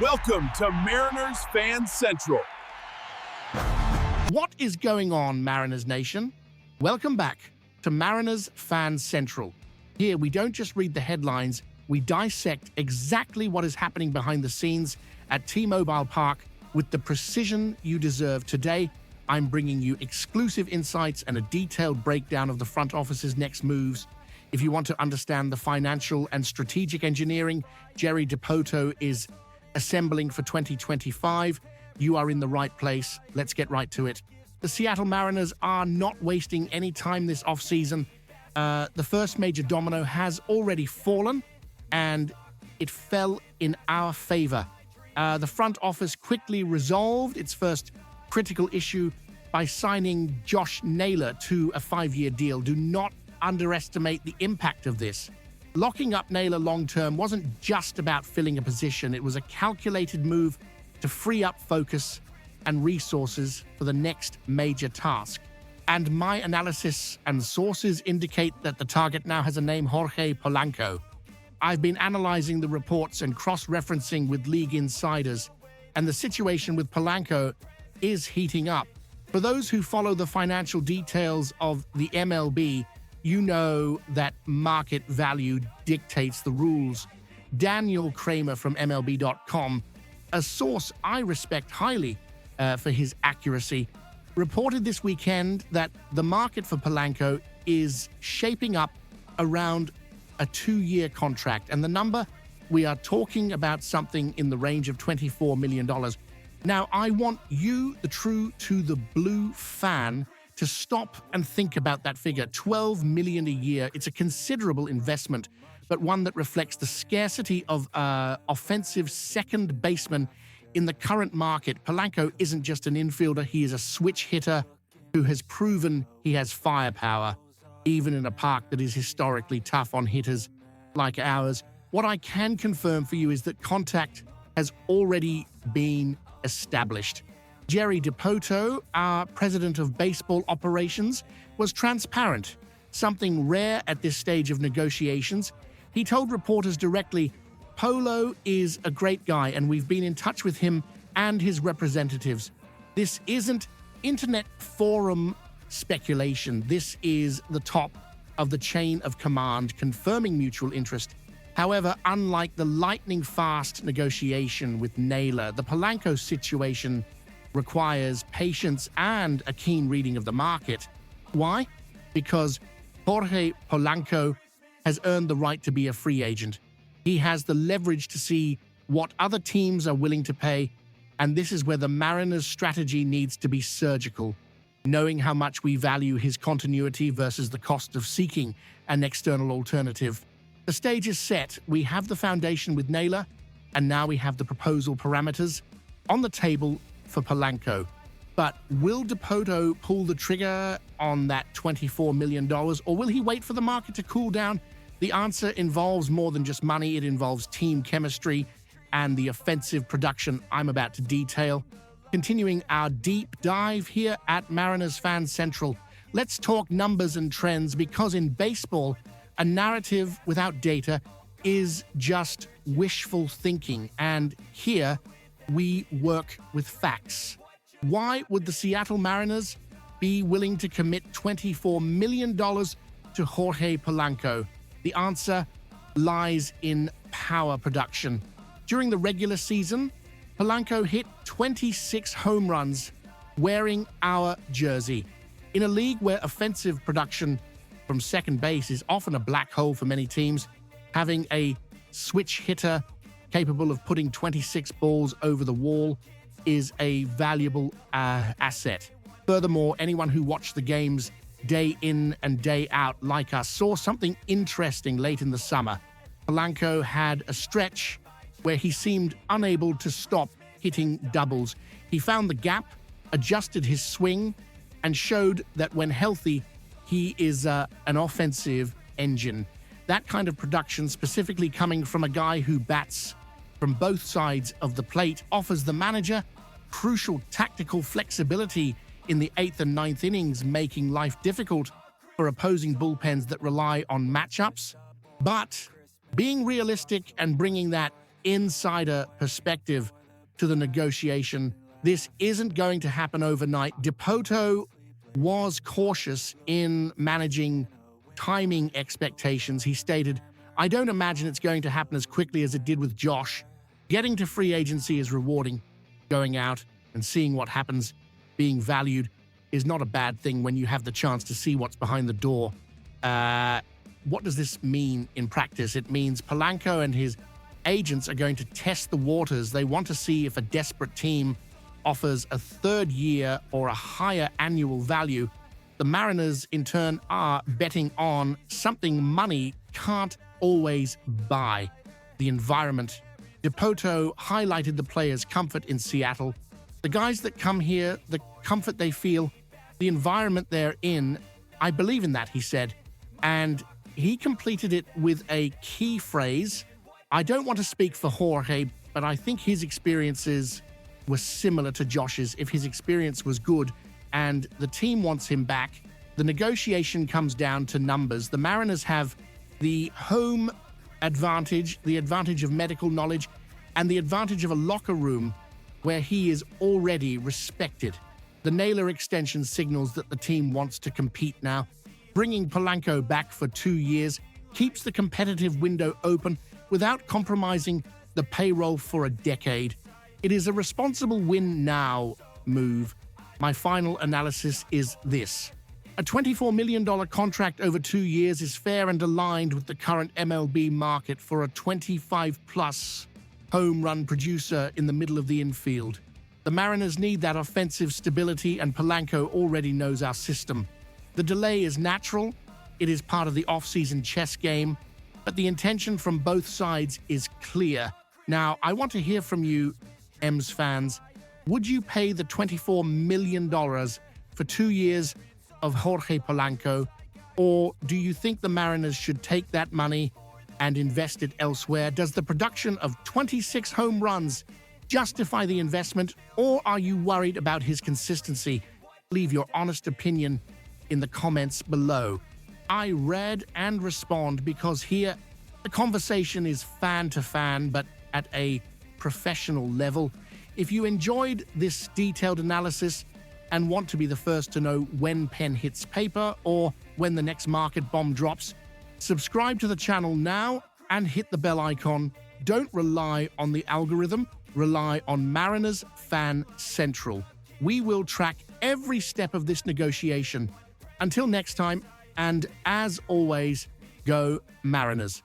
Welcome to Mariners Fan Central. What is going on, Mariners Nation? Welcome back to Mariners Fan Central. Here, we don't just read the headlines, we dissect exactly what is happening behind the scenes at T-Mobile Park with the precision you deserve. Today, I'm bringing you exclusive insights and a detailed breakdown of the front office's next moves. If you want to understand the financial and strategic engineering Jerry Dipoto is assembling for 2025, you are in the right place. Let's get right to it. The Seattle Mariners are not wasting any time this offseason. The first major domino has already fallen, and it fell in our favor. The front office quickly resolved its first critical issue by signing Josh Naylor to a 5-year deal. Do not underestimate the impact of this. Locking up Naylor long-term wasn't just about filling a position. It was a calculated move to free up focus and resources for the next major task. And my analysis and sources indicate that the target now has a name: Jorge Polanco. I've been analyzing the reports and cross-referencing with league insiders, and the situation with Polanco is heating up. For those who follow the financial details of the MLB, you know that market value dictates the rules. Daniel Kramer from MLB.com, a source I respect highly for his accuracy, reported this weekend that the market for Polanco is shaping up around a 2-year contract. And the number, we are talking about something in the range of $24 million. Now, I want you, the true to the blue fan, to stop and think about that figure. $12 million a year. It's a considerable investment, but one that reflects the scarcity of offensive second baseman in the current market. Polanco isn't just an infielder. He is a switch hitter who has proven he has firepower, even in a park that is historically tough on hitters like ours. What I can confirm for you is that contact has already been established. Jerry Dipoto, our president of baseball operations, was transparent, something rare at this stage of negotiations. He told reporters directly, "Polo is a great guy, and we've been in touch with him and his representatives. This isn't internet forum speculation. This is the top of the chain of command, confirming mutual interest." However, unlike the lightning-fast negotiation with Naylor, the Polanco situation requires patience and a keen reading of the market. Why? Because Jorge Polanco has earned the right to be a free agent. He has the leverage to see what other teams are willing to pay, and this is where the Mariners' strategy needs to be surgical, knowing how much we value his continuity versus the cost of seeking an external alternative. The stage is set. We have the foundation with Naylor, and now we have the proposal parameters on the table for Polanco. But will Dipoto pull the trigger on that $24 million, or will he wait for the market to cool down? The answer involves more than just money. It involves team chemistry and the offensive production I'm about to detail. Continuing our deep dive here at Mariners Fan Central, let's talk numbers and trends, because in baseball, a narrative without data is just wishful thinking, and here we work with facts. Why would the Seattle Mariners be willing to commit $24 million to Jorge Polanco? The answer lies in power production. During the regular season, Polanco hit 26 home runs wearing our jersey. In a league where offensive production from second base is often a black hole for many teams, having a switch hitter capable of putting 26 balls over the wall is a valuable asset. Furthermore, anyone who watched the games day in and day out like us saw something interesting late in the summer. Polanco had a stretch where he seemed unable to stop hitting doubles. He found the gap, adjusted his swing, and showed that when healthy, he is an offensive engine. That kind of production, specifically coming from a guy who bats from both sides of the plate, offers the manager crucial tactical flexibility in the 8th and 9th innings, making life difficult for opposing bullpens that rely on matchups. But being realistic and bringing that insider perspective to the negotiation. This isn't going to happen overnight. Dipoto was cautious in managing timing expectations. He stated, "I don't imagine it's going to happen as quickly as it did with Josh. Getting to free agency is rewarding. Going out and seeing what happens, being valued, is not a bad thing when you have the chance to see what's behind the door." What does this mean in practice? It means Polanco and his agents are going to test the waters. They want to see if a desperate team offers a third year or a higher annual value. The Mariners, in turn, are betting on something money can't always buy: the environment. Dipoto highlighted the players' comfort in Seattle. The guys that come here, the comfort they feel, the environment they're in, I believe in that, he said. And he completed it with a key phrase. I don't want to speak for Jorge, but I think his experiences were similar to Josh's. If his experience was good and the team wants him back, the negotiation comes down to numbers. The Mariners have the home advantage, the advantage of medical knowledge, and the advantage of a locker room where he is already respected. The Naylor extension signals that the team wants to compete now. Bringing Polanco back for 2 years keeps the competitive window open without compromising the payroll for a decade. It is a responsible win now move. My final analysis is this: a $24 million contract over 2 years is fair and aligned with the current MLB market for a 25-plus home run producer in the middle of the infield. The Mariners need that offensive stability, and Polanco already knows our system. The delay is natural. It is part of the offseason chess game, but the intention from both sides is clear. Now, I want to hear from you, M's fans. Would you pay the $24 million for 2 years of Jorge Polanco, or do you think the Mariners should take that money and invest it elsewhere? Does the production of 26 home runs justify the investment, or are you worried about his consistency? Leave your honest opinion in the comments below. I read and respond because here the conversation is fan to fan, but at a professional level. If you enjoyed this detailed analysis and want to be the first to know when pen hits paper or when the next market bomb drops, subscribe to the channel now and hit the bell icon. Don't rely on the algorithm, rely on Mariners Fan Central. We will track every step of this negotiation. Until next time, and as always, go Mariners.